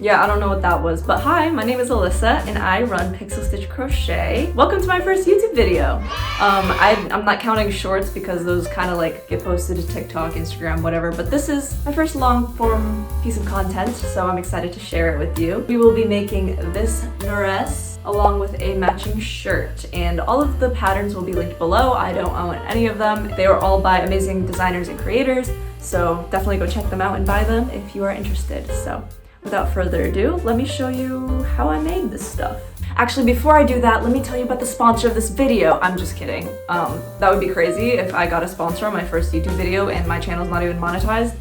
Yeah, I don't know what that was, but hi, my name is Alyssa and I run Pixelstitch Crochet. Welcome to my first YouTube video. I'm not counting shorts because those kind of like get posted to TikTok, Instagram, whatever, but this is my first long form piece of content, so I'm excited to share it with you. We will be making this dress along with a matching shirt, and all of the patterns will be linked below. I don't own any of them. They were all by amazing designers and creators, so definitely go check them out and buy them if you are interested. So without further ado, let me show you how I made this stuff. Actually, before I do that, let me tell you about the sponsor of this video. I'm just kidding. That would be crazy if I got a sponsor on my first YouTube video and my channel's not even monetized.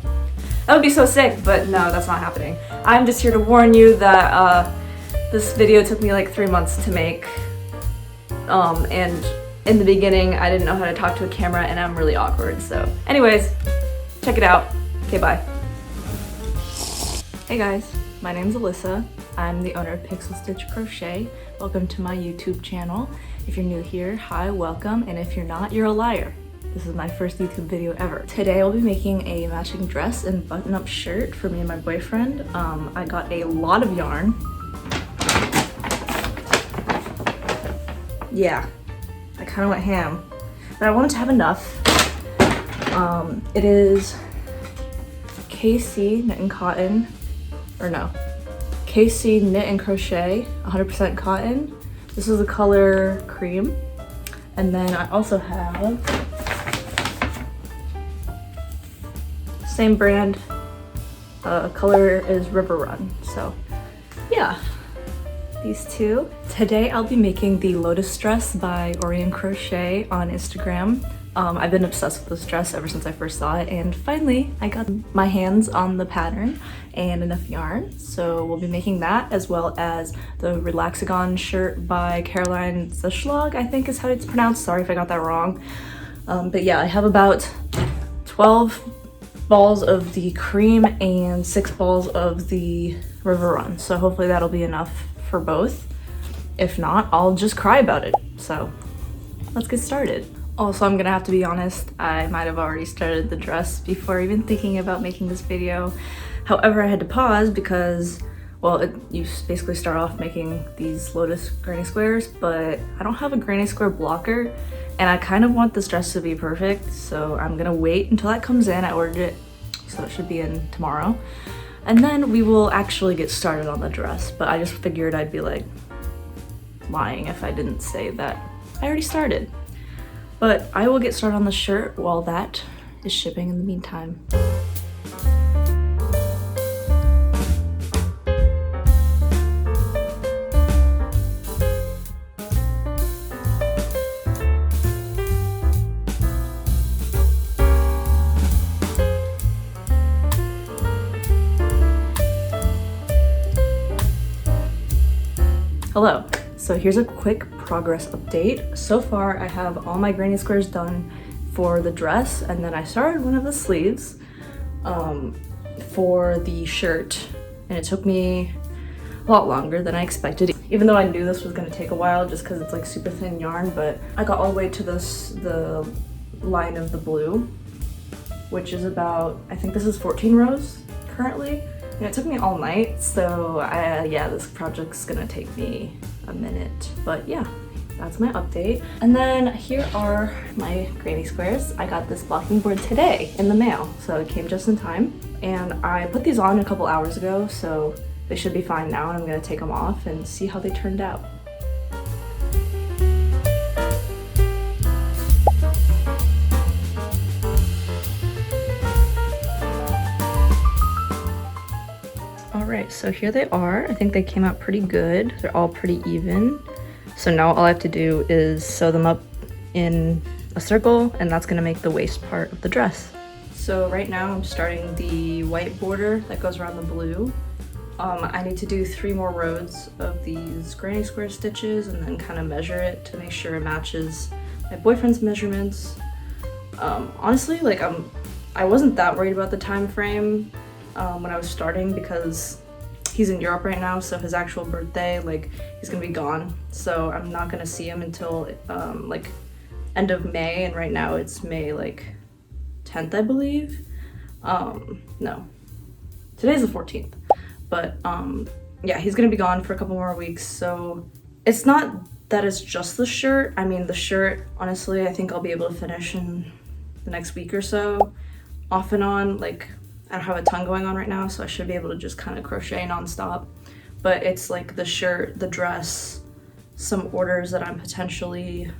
That would be so sick, but no, that's not happening. I'm just here to warn you that this video took me like 3 months to make. And in the beginning, I didn't know how to talk to a camera and I'm really awkward. So anyways, check it out. Okay, bye. Hey guys, my name's Alyssa. I'm the owner of Pixelstitch Crochet. Welcome to my YouTube channel. If you're new here, hi, welcome. And if you're not, you're a liar. This is my first YouTube video ever. Today I'll be making a matching dress and button-up shirt for me and my boyfriend. I got a lot of yarn. Yeah, I kind of went ham, but I wanted to have enough. It is Kelsie knit and cotton, or no, Kelsie knit and crochet, 100% cotton. This is the color cream. And then I also have same brand, color is River Run. So yeah, these two. Today I'll be making the Lotus dress by Aurora Crochet on Instagram. I've been obsessed with this dress ever since I first saw it, and finally I got my hands on the pattern and enough yarn. So we'll be making that, as well as the Relaxagon shirt by Zuschlag, I think is how it's pronounced. Sorry if I got that wrong. But yeah, I have about 12 balls of the cream and 6 balls of the River Run. So hopefully that'll be enough for both. If not, I'll just cry about it. So let's get started. Also, I'm gonna have to be honest, I might have already started the dress before even thinking about making this video. However, I had to pause because, well, you basically start off making these Lotus granny squares, but I don't have a granny square blocker, and I kind of want this dress to be perfect, so I'm gonna wait until that comes in. I ordered it, so it should be in tomorrow. And then we will actually get started on the dress, but I just figured I'd be like lying if I didn't say that I already started. But I will get started on the shirt while that is shipping in the meantime. Hello. So here's a quick progress update. So far I have all my granny squares done for the dress, and then I started one of the sleeves for the shirt, and it took me a lot longer than I expected, even though I knew this was going to take a while just because it's like super thin yarn. But I got all the way to the line of the blue, which is about, I think this is 14 rows currently, and it took me all night. So yeah, this project's gonna take me a minute, but yeah, that's my update. And then here are my granny squares. I got this blocking board today in the mail, so it came just in time. And I put these on a couple hours ago, so they should be fine now, and I'm gonna take them off and see how they turned out. Alright, so here they are. I think they came out pretty good. They're all pretty even. So now all I have to do is sew them up in a circle, and that's gonna make the waist part of the dress. So right now I'm starting the white border that goes around the blue. I need to do 3 more rows of these granny square stitches and then kind of measure it to make sure it matches my boyfriend's measurements. Honestly, like I wasn't that worried about the time frame when I was starting, because he's in Europe right now, so his actual birthday, like, he's gonna be gone. So I'm not gonna see him until like end of May, and right now it's May like 10th, I believe. No, today's the 14th. But yeah, he's gonna be gone for a couple more weeks, so it's not that it's just the shirt. I mean, the shirt, honestly, I think I'll be able to finish in the next week or so, off and on. Like, I don't have a ton going on right now, so I should be able to just kind of crochet nonstop. But it's like the shirt, the dress, some orders that I'm potentially,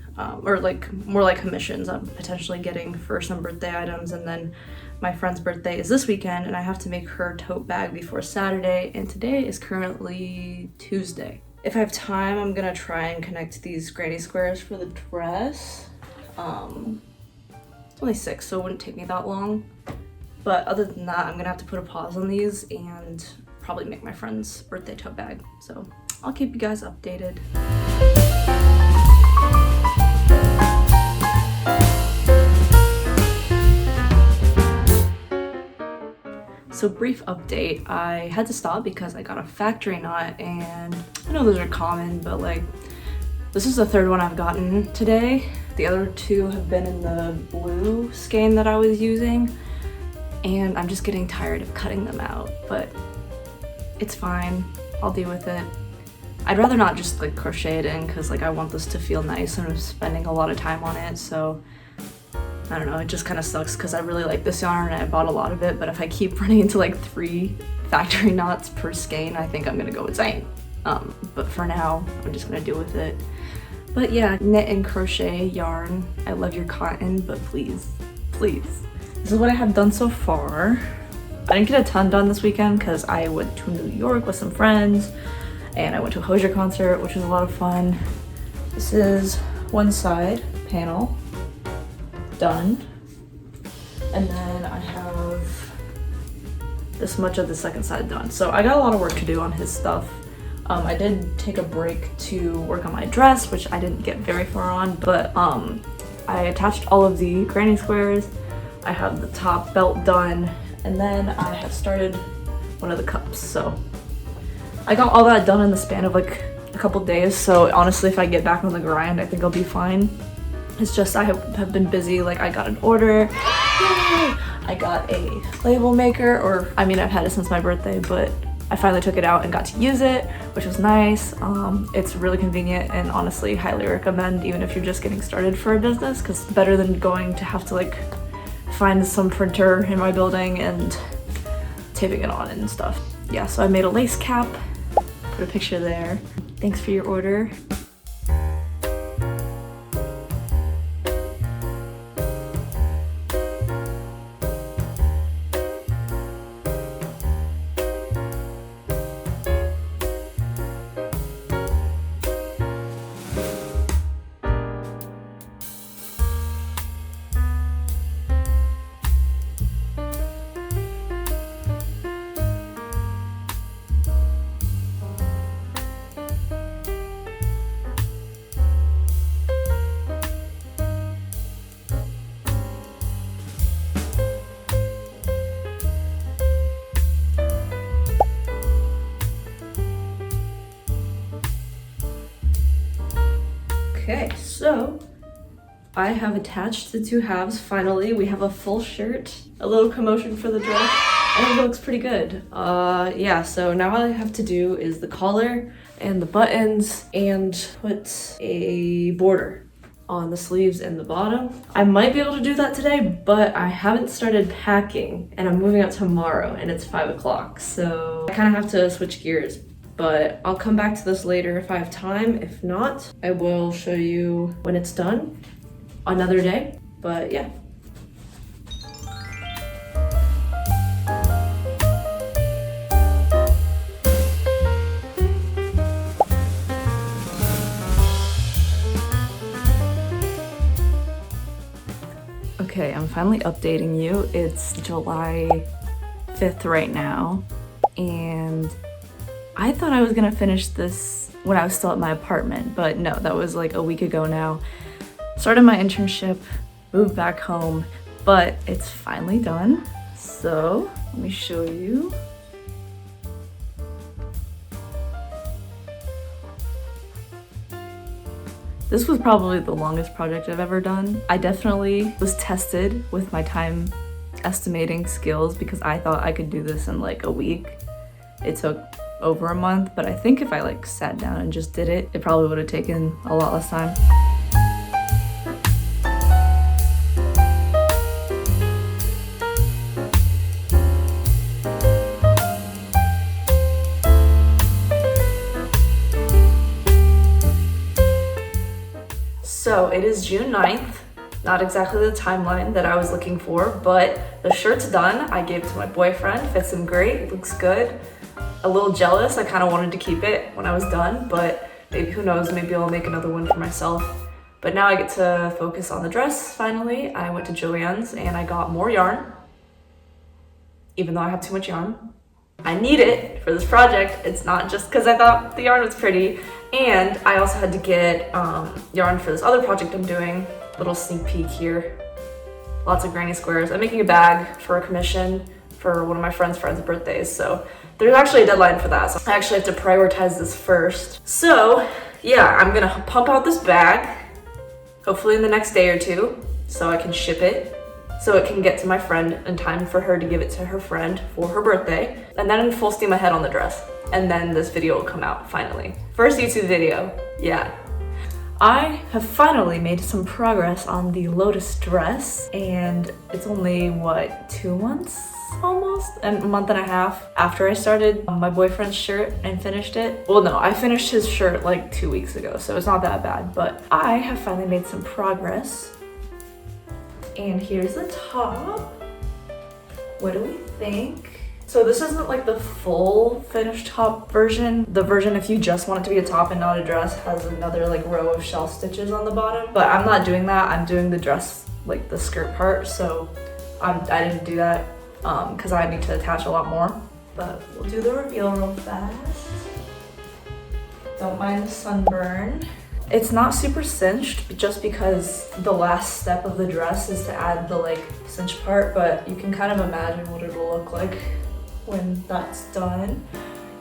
or like more like commissions I'm potentially getting for some birthday items, and then my friend's birthday is this weekend and I have to make her tote bag before Saturday, and today is currently Tuesday. If I have time, I'm gonna try and connect these granny squares for the dress. It's only 6, so it wouldn't take me that long. But other than that, I'm gonna have to put a pause on these and probably make my friend's birthday tote bag. So I'll keep you guys updated. So brief update, I had to stop because I got a factory knot, and I know those are common, but like, this is the 3rd one I've gotten today. The other 2 have been in the blue skein that I was using, and I'm just getting tired of cutting them out, but it's fine, I'll deal with it. I'd rather not just like crochet it in because like I want this to feel nice and I'm spending a lot of time on it, so I don't know, it just kind of sucks because I really like this yarn and I bought a lot of it, but if I keep running into like 3 factory knots per skein, I think I'm gonna go insane. But for now, I'm just gonna deal with it. But yeah, knit and crochet yarn, I love your cotton, but please, please. This is what I have done so far. I didn't get a ton done this weekend because I went to New York with some friends and I went to a Hosier concert, which was a lot of fun. This is one side panel done, and then I have this much of the second side done. So I got a lot of work to do on his stuff. I did take a break to work on my dress, which I didn't get very far on, but I attached all of the granny squares. I have the top belt done, and then I have started one of the cups. So I got all that done in the span of like a couple days, so honestly, if I get back on the grind, I think I'll be fine. It's just I have been busy. Like, I got an order, yay! I got a label maker, or I mean, I've had it since my birthday, but I finally took it out and got to use it, which was nice. It's really convenient, and honestly highly recommend, even if you're just getting started for a business, because better than going to have to like find some printer in my building and taping it on and stuff. Yeah, so I made a lace cap, put a picture there. Thanks for your order. Okay, so I have attached the 2 halves. Finally, we have a full shirt. A little commotion for the dress, and it looks pretty good. Yeah, so now all I have to do is the collar and the buttons and put a border on the sleeves and the bottom. I might be able to do that today, but I haven't started packing, and I'm moving out tomorrow, and it's 5 o'clock, so I kind of have to switch gears. But I'll come back to this later if I have time. If not, I will show you when it's done another day. But yeah. Okay, I'm finally updating you. It's July 5th right now, and I thought I was gonna finish this when I was still at my apartment, but no, that was like a week ago now. Started my internship, moved back home, but it's finally done. So let me show you. This was probably the longest project I've ever done. I definitely was tested with my time estimating skills because I thought I could do this in like a week. it took over a month, but I think if I like sat down and just did it, it probably would have taken a lot less time. So it is June 9th, not exactly the timeline that I was looking for, but the shirt's done. I gave it to my boyfriend, fits him great, looks good. A little jealous, I kind of wanted to keep it when I was done, but maybe who knows, maybe I'll make another one for myself. But now I get to focus on the dress, finally. I went to Joann's and I got more yarn, even though I have too much yarn. I need it for this project. It's not just because I thought the yarn was pretty. And I also had to get yarn for this other project I'm doing. Little sneak peek here. Lots of granny squares. I'm making a bag for a commission for one of my friend's birthdays. So there's actually a deadline for that. So I actually have to prioritize this first. So yeah, I'm gonna pump out this bag, hopefully in the next day or two, so I can ship it. So it can get to my friend in time for her to give it to her friend for her birthday. And then full steam ahead on the dress. And then this video will come out finally. First YouTube video, yeah. I have finally made some progress on the Lotus dress, and it's only, what, 2 months almost? And a month and a half after I started my boyfriend's shirt and finished it. Well, no, I finished his shirt like 2 weeks ago, so it's not that bad, but I have finally made some progress. And here's the top. What do we think? So this isn't like the full finished top version. The version, if you just want it to be a top and not a dress, has another like row of shell stitches on the bottom. But I'm not doing that. I'm doing the dress, like the skirt part. So I didn't do that because I need to attach a lot more. But we'll do the reveal real fast. Don't mind the sunburn. It's not super cinched just because the last step of the dress is to add the like cinch part, but you can kind of imagine what it'll look like when that's done.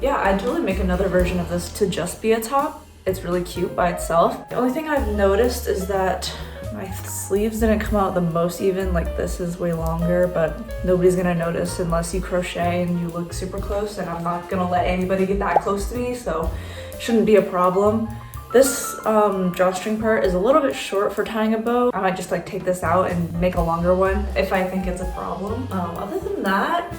Yeah, I'd totally make another version of this to just be a top. It's really cute by itself. The only thing I've noticed is that my sleeves didn't come out the most even. Like this is way longer, but nobody's gonna notice unless you crochet and you look super close, and I'm not gonna let anybody get that close to me, so shouldn't be a problem. This drawstring part is a little bit short for tying a bow. I might just like take this out and make a longer one if I think it's a problem. Other than that,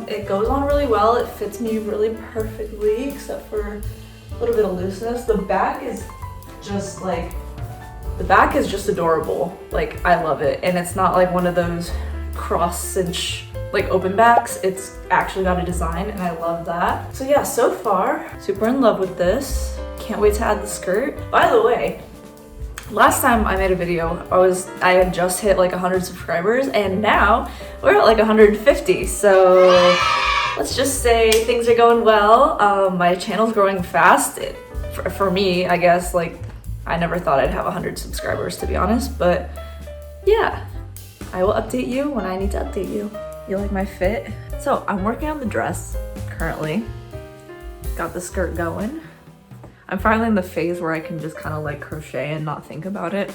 it goes on really well. It fits me really perfectly except for a little bit of looseness. The back is just like, the back is just adorable. Like I love it. And it's not like one of those cross cinch like open backs. It's actually got a design and I love that. So yeah, so far, super in love with this. Can't wait to add the skirt. By the way, last time I made a video, I had just hit like 100 subscribers, and now we're at like 150. So let's just say things are going well. My channel's growing fast. For me, I guess, like I never thought I'd have 100 subscribers, to be honest, but yeah, I will update you when I need to update you. You like my fit? So I'm working on the dress currently. Got the skirt going. I'm finally in the phase where I can just kind of like crochet and not think about it,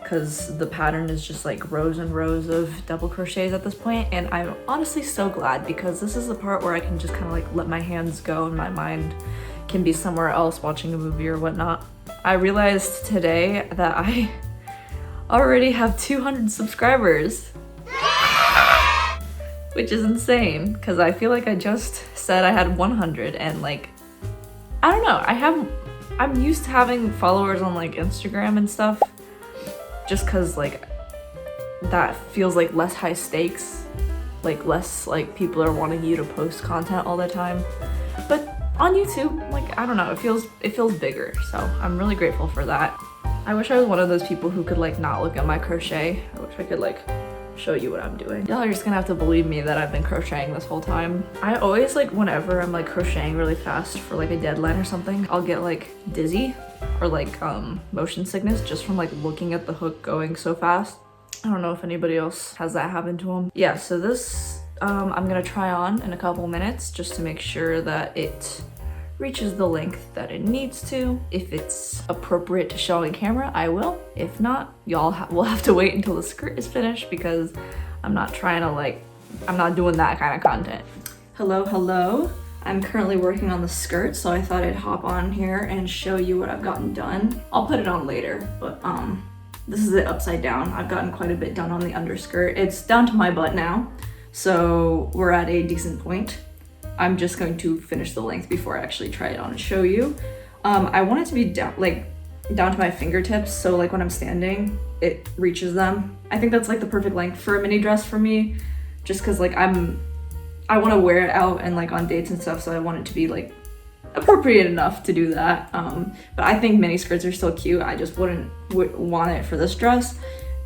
because the pattern is just like rows and rows of double crochets at this point, and I'm honestly so glad, because this is the part where I can just kind of like let my hands go and my mind can be somewhere else watching a movie or whatnot. I realized today that I already have 200 subscribers, which is insane because I feel like I just said I had 100, and like, I don't know, I'm used to having followers on like Instagram and stuff, just cause like that feels like less high stakes, like less like people are wanting you to post content all the time. But on YouTube, like, I don't know, it feels bigger, so I'm really grateful for that. I wish I was one of those people who could like not look at my crochet. I wish I could like show you what I'm doing. Y'all are just gonna have to believe me that I've been crocheting this whole time. I always like, whenever I'm like crocheting really fast for like a deadline or something, I'll get like dizzy or like motion sickness just from like looking at the hook going so fast. I don't know if anybody else has that happen to them. Yeah, so this I'm gonna try on in a couple minutes just to make sure that it reaches the length that it needs to. If it's appropriate to show on camera, I will. If not, y'all will have to wait until the skirt is finished, because I'm not trying to like, I'm not doing that kind of content. Hello, hello. I'm currently working on the skirt, so I thought I'd hop on here and show you what I've gotten done. I'll put it on later, but this is it upside down. I've gotten quite a bit done on the underskirt. It's down to my butt now, so we're at a decent point. I'm just going to finish the length before I actually try it on and show you. I want it to be down to my fingertips, so like when I'm standing, it reaches them. I think that's like the perfect length for a mini dress for me, just because like I want to wear it out and like on dates and stuff, so I want it to be like appropriate enough to do that. But I think mini skirts are still cute. I just wouldn't want it for this dress.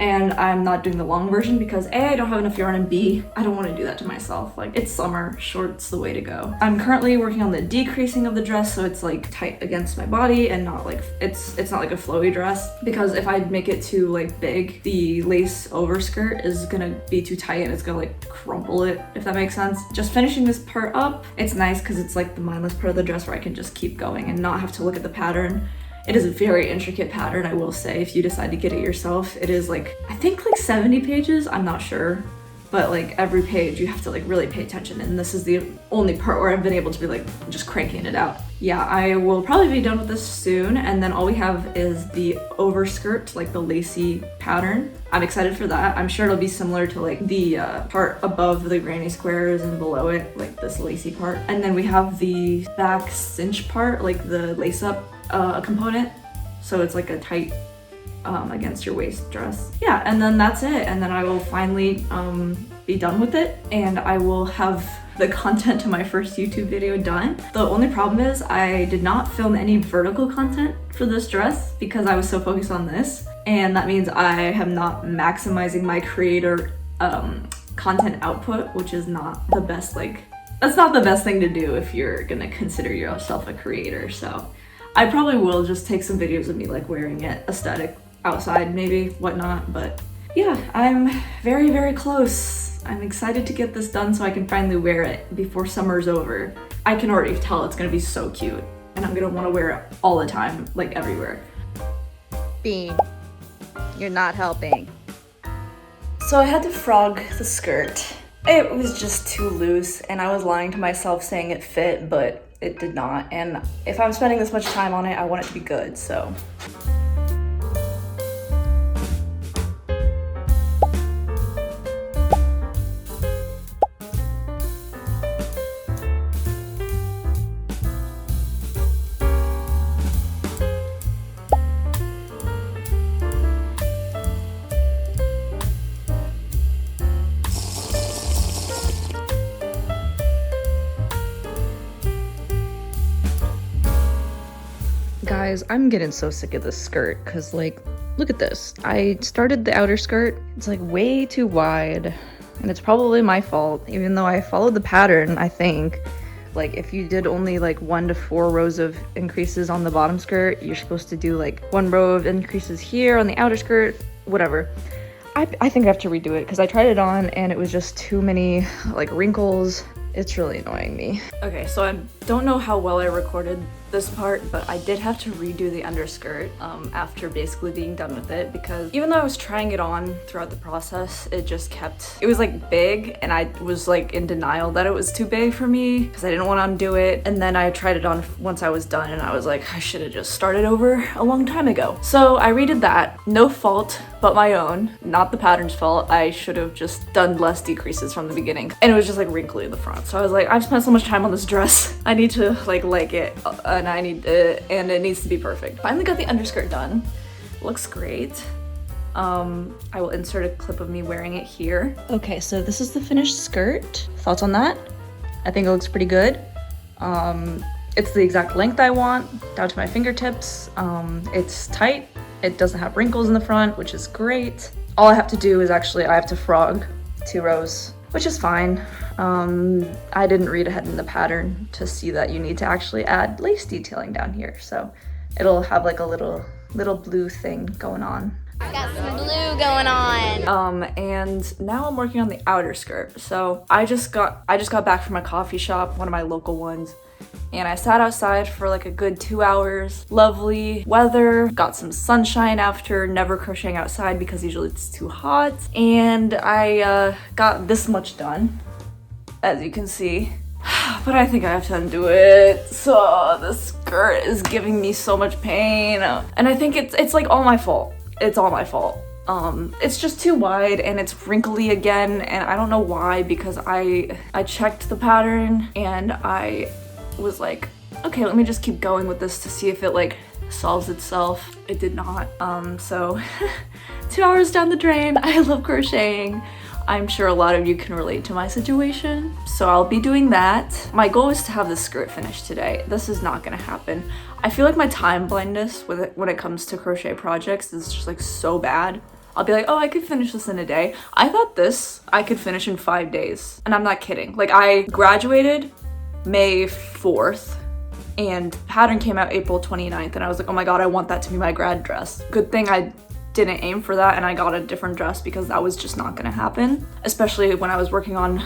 And I'm not doing the long version because A, I don't have enough yarn, and B, I don't want to do that to myself. Like, it's summer, short's the way to go. I'm currently working on the decreasing of the dress so it's like tight against my body and not like, it's not like a flowy dress, because if I make it too like big, the lace overskirt is gonna be too tight and it's gonna like crumple it, if that makes sense. Just finishing this part up, it's nice because it's like the mindless part of the dress where I can just keep going and not have to look at the pattern. It is a very intricate pattern, I will say, if you decide to get it yourself. It is like, I think like 70 pages, I'm not sure. But like every page you have to like really pay attention, and this is the only part where I've been able to be like just cranking it out. Yeah, I will probably be done with this soon, and then all we have is the overskirt, like the lacy pattern. I'm excited for that. I'm sure it'll be similar to like the part above the granny squares and below it, like this lacy part. And then we have the back cinch part, like the lace up component, so it's like a tight against your waist dress. Yeah, and then that's it, and then I will finally be done with it, and I will have the content to my first YouTube video done. The only problem is I did not film any vertical content for this dress because I was so focused on this, and that means I am not maximizing my creator content output, which is not the best, like, that's not the best thing to do if you're gonna consider yourself a creator. So I probably will just take some videos of me like wearing it aesthetic outside, maybe, whatnot. But yeah, I'm very, very close. I'm excited to get this done so I can finally wear it before summer's over. I can already tell it's gonna be so cute, and I'm gonna want to wear it all the time, like everywhere. Bean, you're not helping. So I had to frog the skirt. It was just too loose, and I was lying to myself saying it fit, but it did not. And if I'm spending this much time on it, I want it to be good, so. Guys, I'm getting so sick of this skirt because, like, look at this. I started the outer skirt. It's like way too wide, and it's probably my fault, even though I followed the pattern, I think. Like, if you did only like 1 to 4 rows of increases on the bottom skirt, you're supposed to do like 1 row of increases here on the outer skirt, whatever. I think I have to redo it because I tried it on and it was just too many like wrinkles. It's really annoying me. Okay, so I don't know how well I recorded this part, but I did have to redo the underskirt after basically being done with it, because even though I was trying it on throughout the process, it was like big, and I was like in denial that it was too big for me because I didn't want to undo it. And then I tried it on once I was done, and I was like, I should have just started over a long time ago. So I redid that. No fault but my own, not the pattern's fault. I should have just done less decreases from the beginning, and it was just like wrinkly in the front. So I was like, I've spent so much time on this dress, I need to like it, and and it needs to be perfect. Finally got the underskirt done. Looks great. I will insert a clip of me wearing it here. Okay, so this is the finished skirt. Thoughts on that? I think it looks pretty good. It's the exact length I want, down to my fingertips. It's tight. It doesn't have wrinkles in the front, which is great. All I have to do is actually, I have to frog 2 rows, which is fine. I didn't read ahead in the pattern to see that you need to actually add lace detailing down here. So it'll have like a little blue thing going on. Got some blue going on. And now I'm working on the outer skirt. So I just got back from a coffee shop, one of my local ones, and I sat outside for like a good 2 hours. Lovely weather, got some sunshine after never crocheting outside because usually it's too hot. And I got this much done, as you can see. But I think I have to undo it. So the skirt is giving me so much pain. And I think it's like all my fault. It's all my fault. It's just too wide and it's wrinkly again, and I don't know why, because I checked the pattern and I was like, okay, let me just keep going with this to see if it like solves itself. It did not. So 2 hours down the drain. I love crocheting. I'm sure a lot of you can relate to my situation, so I'll be doing that. My goal is to have this skirt finished today. This is not gonna happen. I feel like my time blindness when it comes to crochet projects is just like so bad. I'll be like, oh, I could finish this in a day. I thought this I could finish in 5 days, and I'm not kidding. Like, I graduated May 4th, and pattern came out April 29th, and I was like, oh my god, I want that to be my grad dress. Good thing I didn't aim for that and I got a different dress, because that was just not gonna happen, especially when I was working on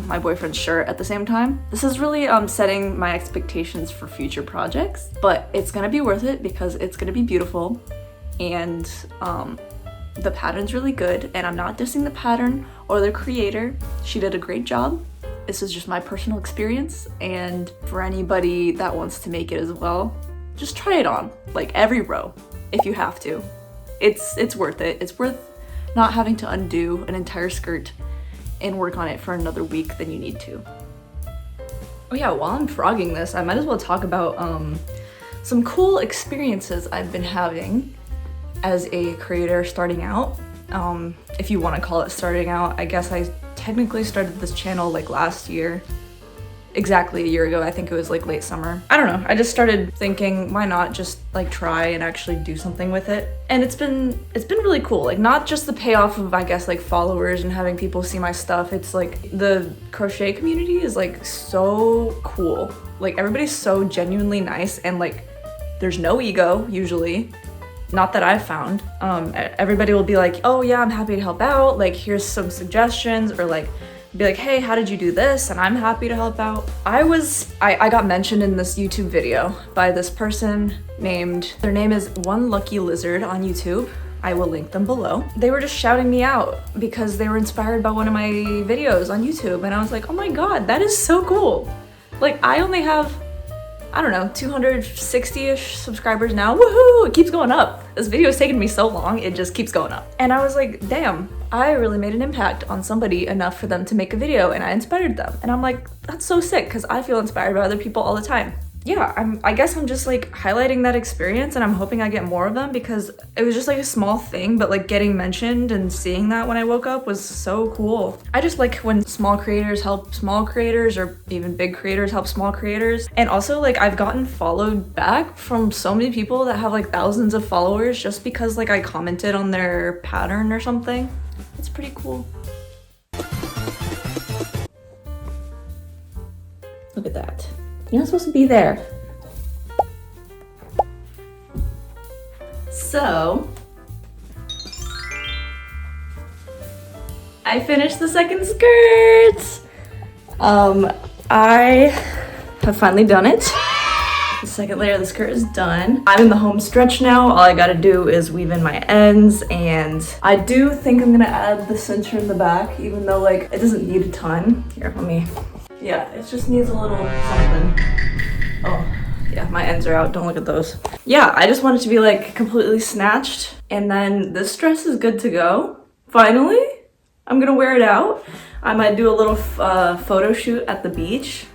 my boyfriend's shirt at the same time. This is really setting my expectations for future projects, but it's gonna be worth it because it's gonna be beautiful, and the pattern's really good, and I'm not dissing the pattern or the creator. She did a great job. This is just my personal experience, and for anybody that wants to make it as well, just try it on, like every row, if you have to. It's worth it. It's worth not having to undo an entire skirt and work on it for another week than you need to. Oh yeah, while I'm frogging this, I might as well talk about some cool experiences I've been having as a creator starting out. If you want to call it starting out. I guess I technically started this channel like last year. Exactly a year ago. I think it was like late summer. I don't know. I just started thinking, why not just like try and actually do something with it? And it's been really cool. Like, not just the payoff of, I guess, like followers and having people see my stuff. It's like the crochet community is like so cool. Like, everybody's so genuinely nice, and like there's no ego usually. Not that I've found. Everybody will be like, oh yeah, I'm happy to help out. Like, here's some suggestions, or like be like, hey, how did you do this? And I'm happy to help out. I got mentioned in this YouTube video by this person named, their name is One Lucky Lizard on YouTube. I will link them below. They were just shouting me out because they were inspired by one of my videos on YouTube. And I was like, oh my God, that is so cool. Like, I only have, I don't know, 260-ish subscribers now. Woohoo! It keeps going up. This video has taken me so long, it just keeps going up. And I was like, damn, I really made an impact on somebody enough for them to make a video, and I inspired them. And I'm like, that's so sick, because I feel inspired by other people all the time. Yeah, I guess I'm just like highlighting that experience, and I'm hoping I get more of them, because it was just like a small thing, but like getting mentioned and seeing that when I woke up was so cool. I just like when small creators help small creators, or even big creators help small creators. And also, like, I've gotten followed back from so many people that have like thousands of followers just because like I commented on their pattern or something. It's pretty cool. Look at that. You're not supposed to be there. So, I finished the second skirt. I have finally done it. The second layer of the skirt is done. I'm in the home stretch now. All I gotta do is weave in my ends, and I do think I'm gonna add the cincher in the back, even though like it doesn't need a ton. Here, let me. Yeah, it just needs a little something. Oh, yeah, my ends are out. Don't look at those. Yeah, I just want it to be like completely snatched, and then this dress is good to go. Finally, I'm gonna wear it out. I might do a little photo shoot at the beach,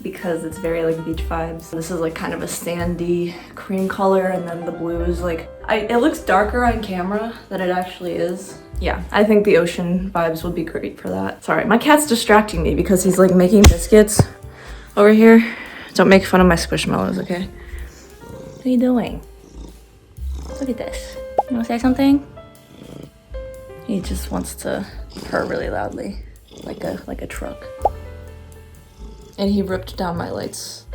because it's very like beach vibes. This is like kind of a sandy cream color, and then the blue is like, it looks darker on camera than it actually is. Yeah, I think the ocean vibes would be great for that. Sorry, my cat's distracting me because he's like making biscuits over here. Don't make fun of my squishmallows, okay? What are you doing? Look at this. You wanna say something? He just wants to purr really loudly, like a truck. And he ripped down my lights,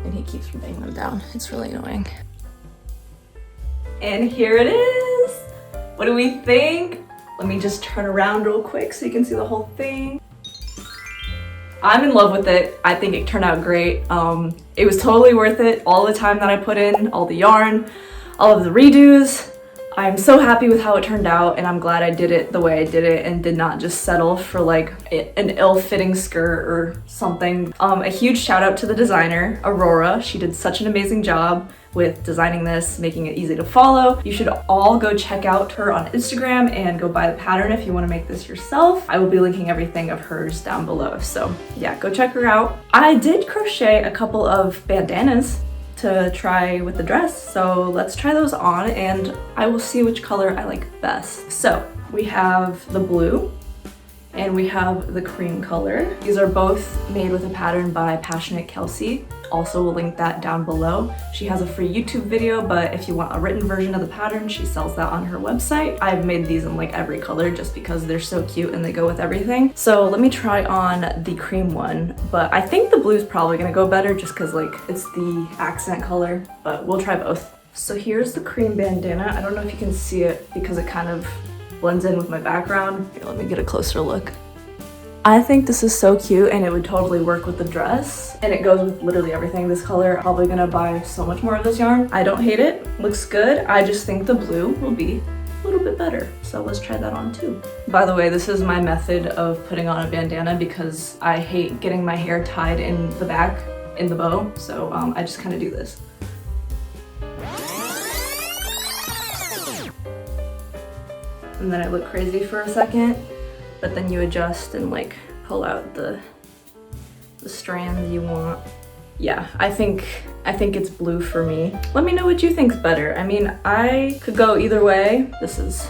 and he keeps ripping them down. It's really annoying. And here it is. What do we think? Let me just turn around real quick so you can see the whole thing. I'm in love with it. I think it turned out great. It was totally worth it. All the time that I put in, all the yarn, all of the redos. I'm so happy with how it turned out, and I'm glad I did it the way I did it and did not just settle for like an ill-fitting skirt or something. A huge shout out to the designer, Aurora. She did such an amazing job with designing this, making it easy to follow. You should all go check out her on Instagram and go buy the pattern if you want to make this yourself. I will be linking everything of hers down below, so yeah, go check her out. I did crochet a couple of bandanas to try with the dress, so let's try those on and I will see which color I like best. So we have the blue and we have the cream color. These are both made with a pattern by Passionate Kelsie. Also will link that down below. She has a free YouTube video, but if you want a written version of the pattern, she sells that on her website. I've made these in like every color just because they're so cute and they go with everything. So let me try on the cream one, but I think the blue is probably gonna go better just because like it's the accent color, but we'll try both. So here's the cream bandana. I don't know if you can see it because it kind of blends in with my background. Here, let me get a closer look. I think this is so cute and it would totally work with the dress, and it goes with literally everything. This color, I'm probably gonna buy so much more of this yarn. I don't hate it, looks good. I just think the blue will be a little bit better. So let's try that on too. By the way, this is my method of putting on a bandana because I hate getting my hair tied in the back in the bow. So I just kind of do this. And then I look crazy for a second, but then you adjust and like pull out the strands you want. Yeah, I think it's blue for me. Let me know what you think's better. I mean, I could go either way. This is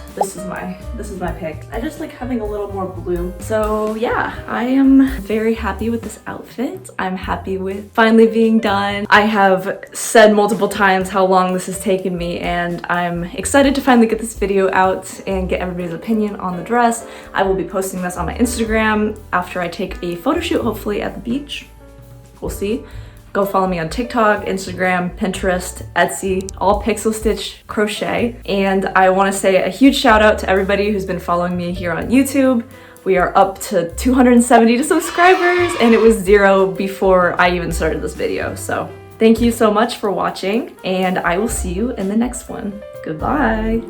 my pick. I just like having a little more blue. So yeah, I am very happy with this outfit. I'm happy with finally being done. I have said multiple times how long this has taken me, and I'm excited to finally get this video out and get everybody's opinion on the dress. I will be posting this on my Instagram after I take a photo shoot, hopefully at the beach. We'll see. Go follow me on TikTok, Instagram, Pinterest, Etsy, all pxlstitchcrochet. And I want to say a huge shout out to everybody who's been following me here on YouTube. We are up to 270 subscribers, and it was 0 before I even started this video. So thank you so much for watching, and I will see you in the next one. Goodbye.